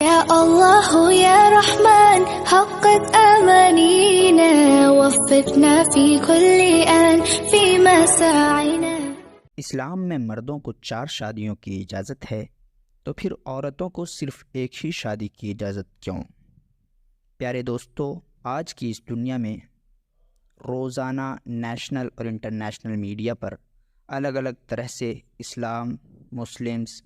يا الله يا رحمن حقق أمانينا وفقنا في كل آن في مساعينا۔ اسلام میں مردوں کو 4 شادیوں کی اجازت ہے تو پھر عورتوں کو صرف ایک ہی شادی کی اجازت کیوں؟ پیارے دوستو، آج کی اس دنیا میں روزانہ نیشنل اور انٹرنیشنل میڈیا پر الگ الگ طرح سے اسلام، مسلمز،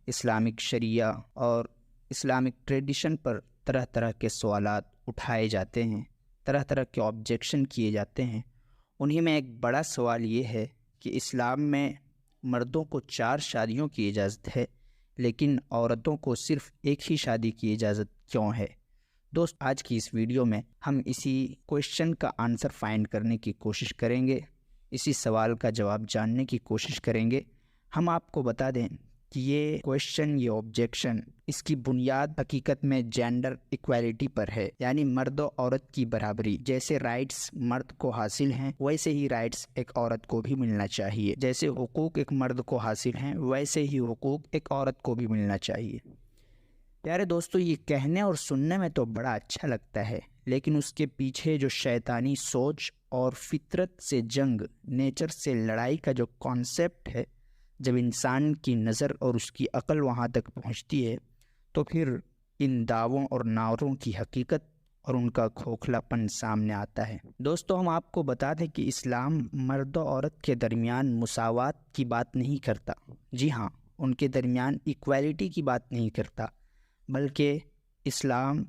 اسلامک شریعہ اور اسلامک ٹریڈیشن پر طرح طرح کے سوالات اٹھائے جاتے ہیں، طرح طرح کے آبجیکشن کیے جاتے ہیں۔ انہی میں ایک بڑا سوال یہ ہے کہ اسلام میں مردوں کو 4 شادیوں کی اجازت ہے لیکن عورتوں کو صرف ایک ہی شادی کی اجازت کیوں ہے؟ دوست، آج کی اس ویڈیو میں ہم اسی کویشچن کا آنسر فائنڈ کرنے کی کوشش کریں گے، اسی سوال کا جواب جاننے کی کوشش کریں گے۔ ہم آپ کو بتا دیں کہ یہ کویشچن، یہ آبجیکشن، اس کی بنیاد حقیقت میں جینڈر ایکویلٹی پر ہے، یعنی مرد و عورت کی برابری۔ جیسے رائٹس مرد کو حاصل ہیں ویسے ہی رائٹس ایک عورت کو بھی ملنا چاہیے، جیسے حقوق ایک مرد کو حاصل ہیں ویسے ہی حقوق ایک عورت کو بھی ملنا چاہیے۔ پیارے دوستو، یہ کہنے اور سننے میں تو بڑا اچھا لگتا ہے، لیکن اس کے پیچھے جو شیطانی سوچ اور فطرت سے جنگ، نیچر سے لڑائی کا جو کانسیپٹ ہے، جب انسان کی نظر اور اس کی عقل وہاں تک پہنچتی ہے تو پھر ان دعووں اور نعروں کی حقیقت اور ان کا کھوکھلا پن سامنے آتا ہے۔ دوستو، ہم آپ کو بتا دیں کہ اسلام مرد و عورت کے درمیان مساوات کی بات نہیں کرتا، جی ہاں، ان کے درمیان ایکویلٹی کی بات نہیں کرتا، بلکہ اسلام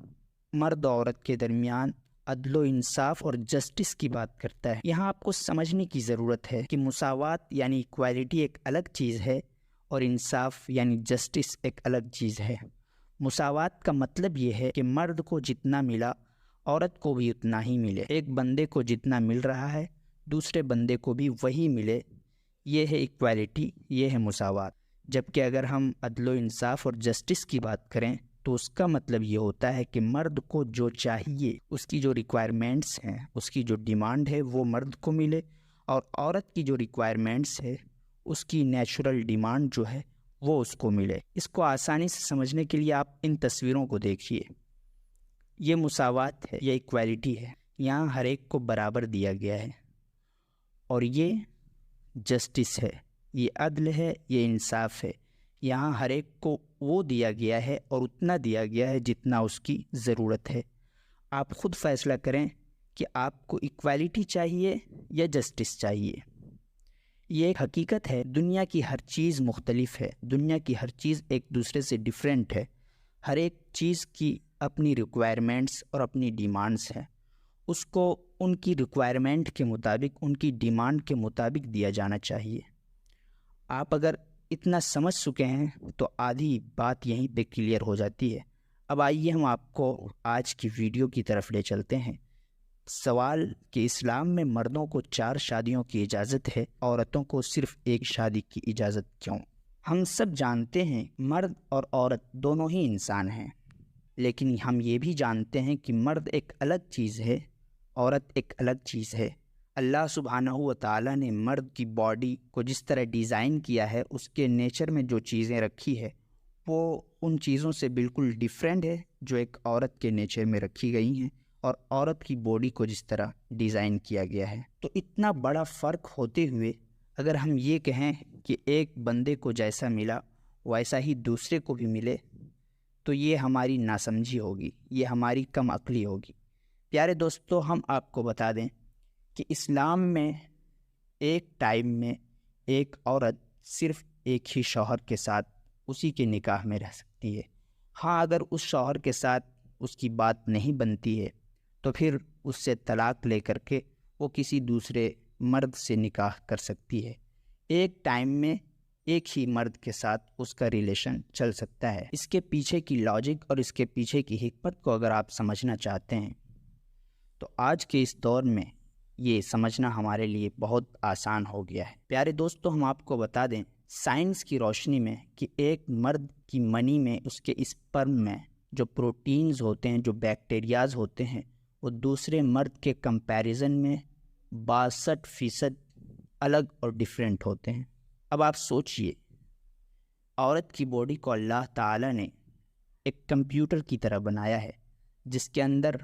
مرد و عورت کے درمیان عدل و انصاف اور جسٹس کی بات کرتا ہے۔ یہاں آپ کو سمجھنے کی ضرورت ہے کہ مساوات یعنی ایکویلٹی ایک الگ چیز ہے اور انصاف یعنی جسٹس ایک الگ چیز ہے۔ مساوات کا مطلب یہ ہے کہ مرد کو جتنا ملا عورت کو بھی اتنا ہی ملے، ایک بندے کو جتنا مل رہا ہے دوسرے بندے کو بھی وہی ملے، یہ ہے ایکویلٹی، یہ ہے مساوات۔ جبکہ اگر ہم عدل و انصاف اور جسٹس کی بات کریں تو اس کا مطلب یہ ہوتا ہے کہ مرد کو جو چاہیے، اس کی جو ریکوائرمنٹس ہیں، اس کی جو ڈیمانڈ ہے وہ مرد کو ملے، اور عورت کی جو ریکوائرمنٹس ہے، اس کی نیچرل ڈیمانڈ جو ہے وہ اس کو ملے۔ اس کو آسانی سے سمجھنے کے لیے آپ ان تصویروں کو دیکھیے۔ یہ مساوات ہے، یہ ایکویلٹی ہے، یہاں ہر ایک کو برابر دیا گیا ہے، اور یہ جسٹس ہے، یہ عدل ہے، یہ انصاف ہے، یہاں ہر ایک کو وہ دیا گیا ہے اور اتنا دیا گیا ہے جتنا اس کی ضرورت ہے۔ آپ خود فیصلہ کریں کہ آپ کو ایکویلٹی چاہیے یا جسٹس چاہیے۔ یہ ایک حقیقت ہے، دنیا کی ہر چیز مختلف ہے، دنیا کی ہر چیز ایک دوسرے سے ڈیفرنٹ ہے، ہر ایک چیز کی اپنی ریکوائرمنٹس اور اپنی ڈیمانڈس ہیں، اس کو ان کی ریکوائرمنٹ کے مطابق، ان کی ڈیمانڈ کے مطابق دیا جانا چاہیے۔ آپ اگر اتنا سمجھ چکے ہیں تو آدھی بات یہیں پہ کلیئر ہو جاتی ہے۔ اب آئیے ہم آپ کو آج کی ویڈیو کی طرف لے چلتے ہیں۔ سوال کہ اسلام میں مردوں کو 4 شادیوں کی اجازت ہے، عورتوں کو صرف ایک شادی کی اجازت کیوں؟ ہم سب جانتے ہیں مرد اور عورت دونوں ہی انسان ہیں، لیکن ہم یہ بھی جانتے ہیں کہ مرد ایک الگ چیز ہے، عورت ایک الگ چیز ہے۔ اللہ سبحانہ و تعالیٰ نے مرد کی باڈی کو جس طرح ڈیزائن کیا ہے، اس کے نیچر میں جو چیزیں رکھی ہے وہ ان چیزوں سے بالکل ڈیفرنٹ ہے جو ایک عورت کے نیچر میں رکھی گئی ہیں، اور عورت کی باڈی کو جس طرح ڈیزائن کیا گیا ہے۔ تو اتنا بڑا فرق ہوتے ہوئے اگر ہم یہ کہیں کہ ایک بندے کو جیسا ملا ویسا ہی دوسرے کو بھی ملے تو یہ ہماری ناسمجھی ہوگی، یہ ہماری کم عقلی ہوگی۔ پیارے دوستو، ہم آپ کو بتا دیں کہ اسلام میں ایک ٹائم میں ایک عورت صرف ایک ہی شوہر کے ساتھ اسی کے نکاح میں رہ سکتی ہے۔ ہاں، اگر اس شوہر کے ساتھ اس کی بات نہیں بنتی ہے تو پھر اس سے طلاق لے کر کے وہ کسی دوسرے مرد سے نکاح کر سکتی ہے۔ ایک ٹائم میں ایک ہی مرد کے ساتھ اس کا ریلیشن چل سکتا ہے۔ اس کے پیچھے کی لاجک اور اس کے پیچھے کی حکمت کو اگر آپ سمجھنا چاہتے ہیں تو آج کے اس دور میں یہ سمجھنا ہمارے لیے بہت آسان ہو گیا ہے۔ پیارے دوستو، ہم آپ کو بتا دیں سائنس کی روشنی میں کہ ایک مرد کی منی میں، اس کے اسپرم میں جو پروٹینز ہوتے ہیں، جو بیکٹیریاز ہوتے ہیں، وہ دوسرے مرد کے کمپیریزن میں 62% الگ اور ڈیفرنٹ ہوتے ہیں۔ اب آپ سوچئے، عورت کی باڈی کو اللہ تعالیٰ نے ایک کمپیوٹر کی طرح بنایا ہے جس کے اندر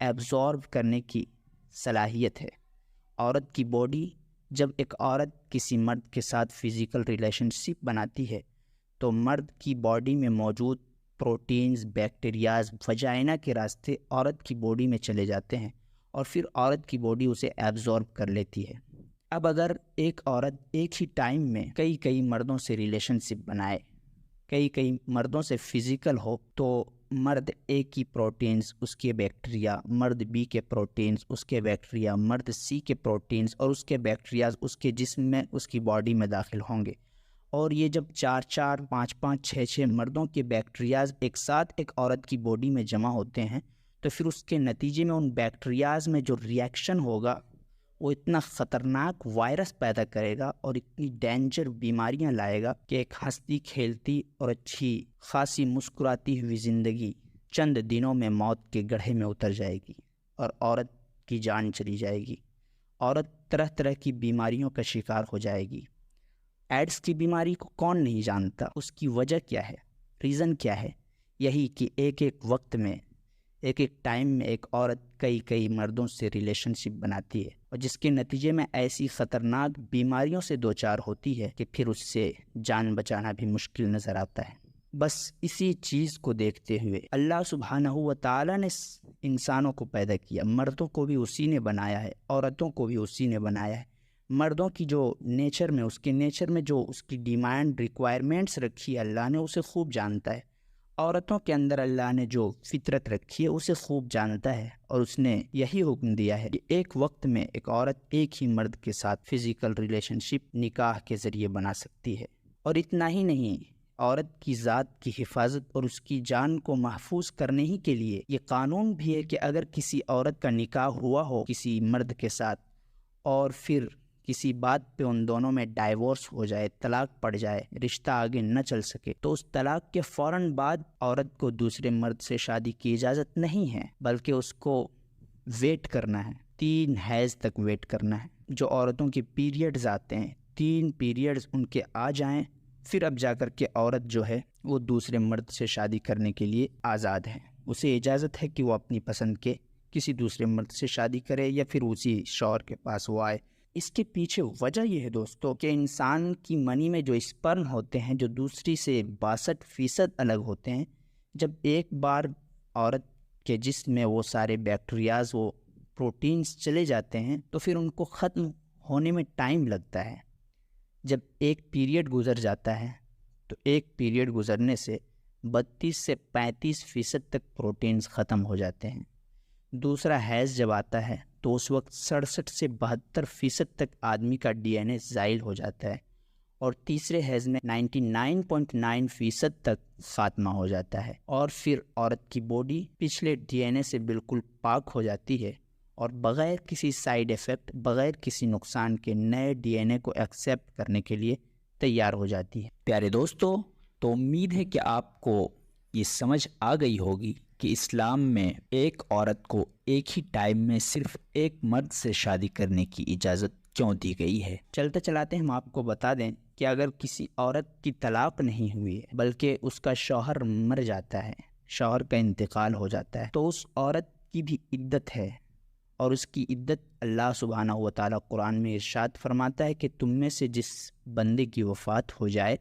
ایبزارب کرنے کی صلاحیت ہے۔ عورت کی باڈی، جب ایک عورت کسی مرد کے ساتھ فزیکل ریلیشن شپ بناتی ہے تو مرد کی باڈی میں موجود پروٹینز، بیکٹیریاز وجائنا کے راستے عورت کی باڈی میں چلے جاتے ہیں اور پھر عورت کی باڈی اسے ایبزارب کر لیتی ہے۔ اب اگر ایک عورت ایک ہی ٹائم میں کئی مردوں سے ریلیشن شپ بنائے، کئی مردوں سے فزیکل ہو، تو مرد اے کی پروٹینز اس کے بیکٹیریا، مرد بی کے پروٹینز اس کے بیکٹیریا، مرد سی کے پروٹینز اور اس کے بیکٹیریاز اس کے جسم میں، اس کی باڈی میں داخل ہوں گے۔ اور یہ جب 4 5 6 مردوں کے بیکٹیریاز ایک ساتھ ایک عورت کی باڈی میں جمع ہوتے ہیں تو پھر اس کے نتیجے میں ان بیکٹیریاز میں جو ریئیکشن ہوگا وہ اتنا خطرناک وائرس پیدا کرے گا اور اتنی ڈینجر بیماریاں لائے گا کہ ایک ہنستی کھیلتی اور اچھی خاصی مسکراتی ہوئی زندگی چند دنوں میں موت کے گڑھے میں اتر جائے گی اور عورت کی جان چلی جائے گی۔ عورت طرح کی بیماریوں کا شکار ہو جائے گی۔ ایڈس کی بیماری کو کون نہیں جانتا؟ اس کی وجہ کیا ہے؟ ریزن کیا ہے؟ یہی کہ ایک وقت میں، ایک ٹائم میں ایک عورت کئی مردوں سے ریلیشن شپ بناتی ہے اور جس کے نتیجے میں ایسی خطرناک بیماریوں سے دوچار ہوتی ہے کہ پھر اس سے جان بچانا بھی مشکل نظر آتا ہے۔ بس اسی چیز کو دیکھتے ہوئے اللہ سبحانہ و تعالیٰ نے انسانوں کو پیدا کیا، مردوں کو بھی اسی نے بنایا ہے، عورتوں کو بھی اسی نے بنایا ہے۔ مردوں کی جو نیچر میں، اس کے نیچر میں جو اس کی ڈیمانڈ ریکوائرمنٹس رکھی ہے اللہ نے، اسے خوب جانتا ہے۔ عورتوں کے اندر اللہ نے جو فطرت رکھی ہے اسے خوب جانتا ہے، اور اس نے یہی حکم دیا ہے کہ ایک وقت میں ایک عورت ایک ہی مرد کے ساتھ فزیکل ریلیشن شپ نکاح کے ذریعے بنا سکتی ہے۔ اور اتنا ہی نہیں، عورت کی ذات کی حفاظت اور اس کی جان کو محفوظ کرنے ہی کے لیے یہ قانون بھی ہے کہ اگر کسی عورت کا نکاح ہوا ہو کسی مرد کے ساتھ اور پھر کسی بات پہ ان دونوں میں ڈائیورس ہو جائے، طلاق پڑ جائے، رشتہ آگے نہ چل سکے، تو اس طلاق کے فوراً بعد عورت کو دوسرے مرد سے شادی کی اجازت نہیں ہے، بلکہ اس کو ویٹ کرنا ہے، 3 حیض تک ویٹ کرنا ہے۔ جو عورتوں کے پیریڈز آتے ہیں، 3 پیریڈز ان کے آ جائیں، پھر اب جا کر کے عورت جو ہے وہ دوسرے مرد سے شادی کرنے کے لیے آزاد ہے۔ اسے اجازت ہے کہ وہ اپنی پسند کے کسی دوسرے مرد سے شادی کرے یا پھر اسی شوہر کے پاس وہ آئے۔ اس کے پیچھے وجہ یہ ہے دوستو کہ انسان کی منی میں جو اسپرم ہوتے ہیں جو دوسری سے 62% الگ ہوتے ہیں، جب ایک بار عورت کے جسم میں وہ سارے بیکٹیریاز، وہ پروٹینز چلے جاتے ہیں تو پھر ان کو ختم ہونے میں ٹائم لگتا ہے۔ جب ایک پیریڈ گزر جاتا ہے تو ایک پیریڈ گزرنے سے 32 سے 35% تک پروٹینز ختم ہو جاتے ہیں۔ دوسرا حیض جب آتا ہے تو اس وقت 67 سے 72% تک آدمی کا ڈی این اے زائل ہو جاتا ہے، اور تیسرے حیض میں 99.9% تک خاتمہ ہو جاتا ہے، اور پھر عورت کی باڈی پچھلے ڈی این اے سے بالکل پاک ہو جاتی ہے اور بغیر کسی سائیڈ ایفیکٹ، بغیر کسی نقصان کے نئے ڈی این اے کو ایکسیپٹ کرنے کے لیے تیار ہو جاتی ہے۔ پیارے دوستو، تو امید ہے کہ آپ کو یہ سمجھ آ گئی ہوگی کہ اسلام میں ایک عورت کو ایک ہی ٹائم میں صرف ایک مرد سے شادی کرنے کی اجازت کیوں دی گئی ہے۔ چلتے چلاتے ہم آپ کو بتا دیں کہ اگر کسی عورت کی طلاق نہیں ہوئی ہے بلکہ اس کا شوہر مر جاتا ہے، شوہر کا انتقال ہو جاتا ہے، تو اس عورت کی بھی عدت ہے، اور اس کی عدت اللہ سبحانہ و تعالیٰ قرآن میں ارشاد فرماتا ہے کہ تم میں سے جس بندے کی وفات ہو جائے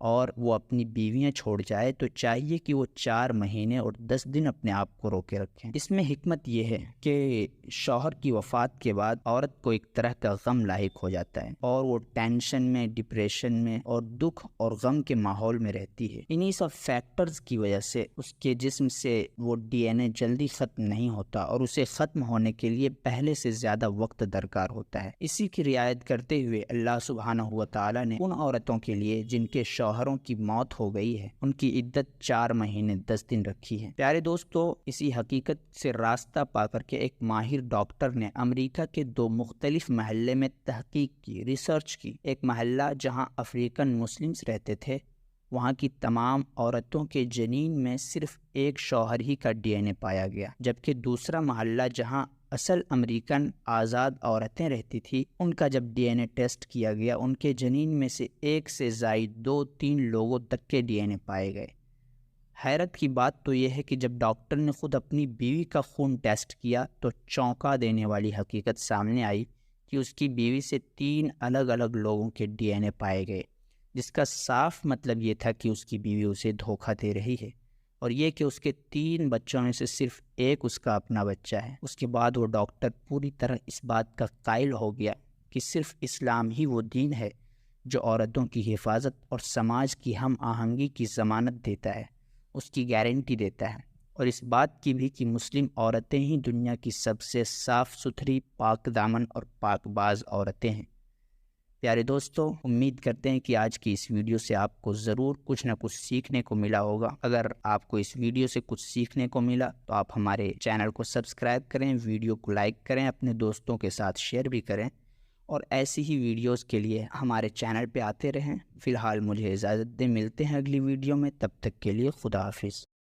اور وہ اپنی بیویاں چھوڑ جائے تو چاہیے کہ وہ 4 مہینے اور 10 دن اپنے آپ کو روکے رکھیں۔ اس میں حکمت یہ ہے کہ شوہر کی وفات کے بعد عورت کو ایک طرح کا غم لاحق ہو جاتا ہے اور وہ ٹینشن میں، ڈپریشن میں اور دکھ اور غم کے ماحول میں رہتی ہے۔ انہی سب فیکٹرز کی وجہ سے اس کے جسم سے وہ ڈی این اے جلدی ختم نہیں ہوتا اور اسے ختم ہونے کے لیے پہلے سے زیادہ وقت درکار ہوتا ہے۔ اسی کی رعایت کرتے ہوئے اللہ سبحانہ و تعالیٰ نے ان عورتوں کے لیے جن کے شوہروں کی موت ہو گئی ہے ان کی عدت 4 مہینے 10 دن رکھی ہے۔ پیارے دوستو، اسی حقیقت سے راستہ پا کر کے ایک ماہر ڈاکٹر نے امریکہ کے 2 مختلف محلے میں تحقیق کی، ریسرچ کی۔ ایک محلہ جہاں افریقن مسلمز رہتے تھے، وہاں کی تمام عورتوں کے جنین میں صرف ایک شوہر ہی کا ڈی این اے پایا گیا، جبکہ دوسرا محلہ جہاں اصل امریکن آزاد عورتیں رہتی تھی، ان کا جب ڈی این اے ٹیسٹ کیا گیا ان کے جنین میں سے 1 سے زائد 2-3 لوگوں تک کے ڈی این اے پائے گئے۔ حیرت کی بات تو یہ ہے کہ جب ڈاکٹر نے خود اپنی بیوی کا خون ٹیسٹ کیا تو چونکا دینے والی حقیقت سامنے آئی کہ اس کی بیوی سے 3 الگ الگ لوگوں کے DNA پائے گئے، جس کا صاف مطلب یہ تھا کہ اس کی بیوی اسے دھوکہ دے رہی ہے، اور یہ کہ اس کے 3 بچوں میں سے صرف ایک اس کا اپنا بچہ ہے۔ اس کے بعد وہ ڈاکٹر پوری طرح اس بات کا قائل ہو گیا کہ صرف اسلام ہی وہ دین ہے جو عورتوں کی حفاظت اور سماج کی ہم آہنگی کی ضمانت دیتا ہے، اس کی گارنٹی دیتا ہے، اور اس بات کی بھی کہ مسلم عورتیں ہی دنیا کی سب سے صاف ستھری، پاک دامن اور پاک باز عورتیں ہیں۔ پیارے دوستو، امید کرتے ہیں کہ آج کی اس ویڈیو سے آپ کو ضرور کچھ نہ کچھ سیکھنے کو ملا ہوگا۔ اگر آپ کو اس ویڈیو سے کچھ سیکھنے کو ملا تو آپ ہمارے چینل کو سبسکرائب کریں، ویڈیو کو لائک کریں، اپنے دوستوں کے ساتھ شیئر بھی کریں، اور ایسی ہی ویڈیوز کے لیے ہمارے چینل پہ آتے رہیں۔ فی الحال مجھے اجازت دیں، ملتے ہیں اگلی ویڈیو میں، تب تک کے لیے خدا حافظ۔